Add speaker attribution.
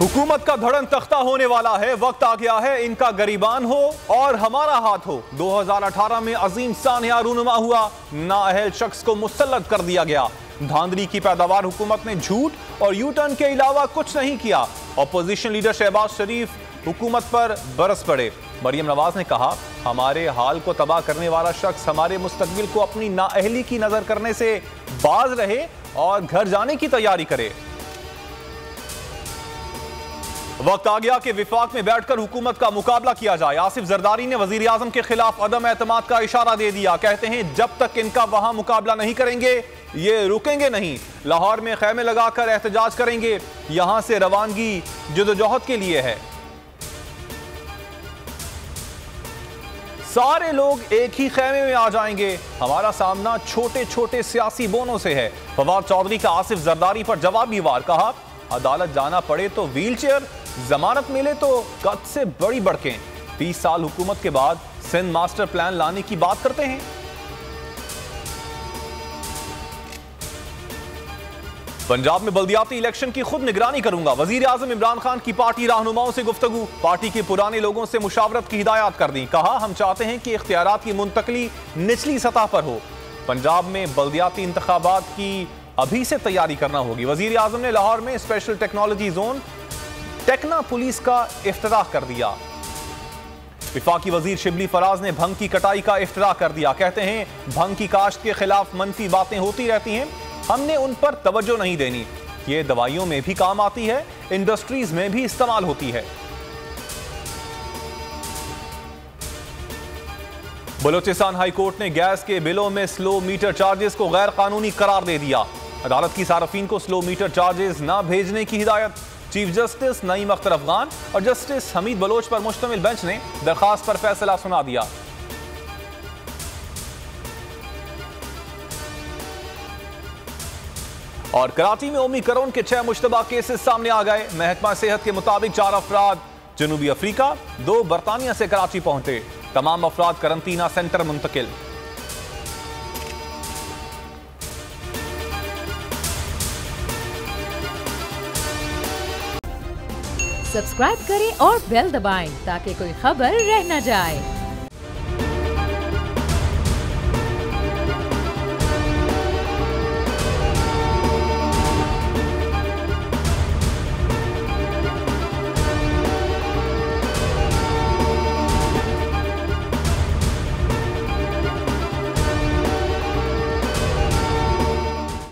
Speaker 1: हुकूमत का धड़न तख्ता होने वाला है। वक्त आ गया है इनका गरीबान हो और हमारा हाथ हो। 2018 में अजीम सानया रूनुमा हुआ, नाअहल शख्स को मुसल्लत कर दिया गया। धांधली की पैदावार हुकूमत ने झूठ और यू टर्न के अलावा कुछ नहीं किया। अपोजिशन लीडर शहबाज शरीफ हुकूमत पर बरस पड़े। मरियम नवाज ने कहा, हमारे हाल को तबाह करने वाला शख्स हमारे मुस्तकबिल को अपनी नाअहली की नजर करने से बाज रहे और घर जाने की तैयारी करे। वक्त आ गया कि विफाक में बैठकर हुकूमत का मुकाबला किया जाए। आसिफ जरदारी ने वजीर आजम के खिलाफ अदम एतमाद का इशारा दे दिया। कहते हैं, जब तक इनका वहां मुकाबला नहीं करेंगे ये रुकेंगे नहीं। लाहौर में खैमे लगाकर एहतजाज करेंगे। यहां से रवानगी जदोजहद के लिए है। सारे लोग एक ही खैमे में आ जाएंगे। हमारा सामना छोटे छोटे सियासी बोनों से है। फवाद चौधरी का आसिफ जरदारी पर जवाबी वार। कहा, अदालत जाना पड़े तो व्हील चेयर, जमानत मिले तो कद से बड़ी बढ़कें। 30 साल हुकूमत के बाद सिंध मास्टर प्लान लाने की बात करते हैं। पंजाब में बल्दियाती इलेक्शन की खुद निगरानी करूंगा। वजीर आजम इमरान खान की पार्टी रहनुमाओं से गुफ्तगू। पार्टी के पुराने लोगों से मुशावरत की हिदायत कर दी। कहा, हम चाहते हैं कि इख्तियारात की मुंतकली निचली सतह पर हो। पंजाब में बल्दियाती इंतखाबात की अभी से तैयारी करना होगी। वजीर आजम ने लाहौर में special technology zone Tekna police का इफ्तिताह कर दिया। विफाकी वजीर शिबली फराज ने भंग की कटाई का इफ्तिताह कर दिया। कहते हैं, भंग की काश्त के खिलाफ मनफी बातें होती रहती हैं, हमने उन पर तवज्जो नहीं देनी। ये दवाइयों में भी काम आती है, इंडस्ट्रीज में भी इस्तेमाल होती है। बलोचिस्तान हाई कोर्ट ने गैस के बिलों में स्लो मीटर चार्जेस को गैर कानूनी करार दे दिया। अदालत की सार्फिन को स्लो मीटर चार्जेस न भेजने की हिदायत। चीफ जस्टिस नईम अख्तर अफगान और जस्टिस हमीद बलोच पर मुश्तमिल बेंच ने दरखास्त पर फैसला सुना दिया। और कराची में ओमिक्रॉन के 6 मुश्तबा केसेस सामने आ गए। महकमा सेहत के मुताबिक 4 अफराद जनूबी अफ्रीका, 2 बरतानिया से कराची पहुंचे। तमाम अफराद करंटीना सेंटर मुंतकिल।
Speaker 2: सब्सक्राइब करें और बेल दबाएं ताकि कोई खबर रह न जाए।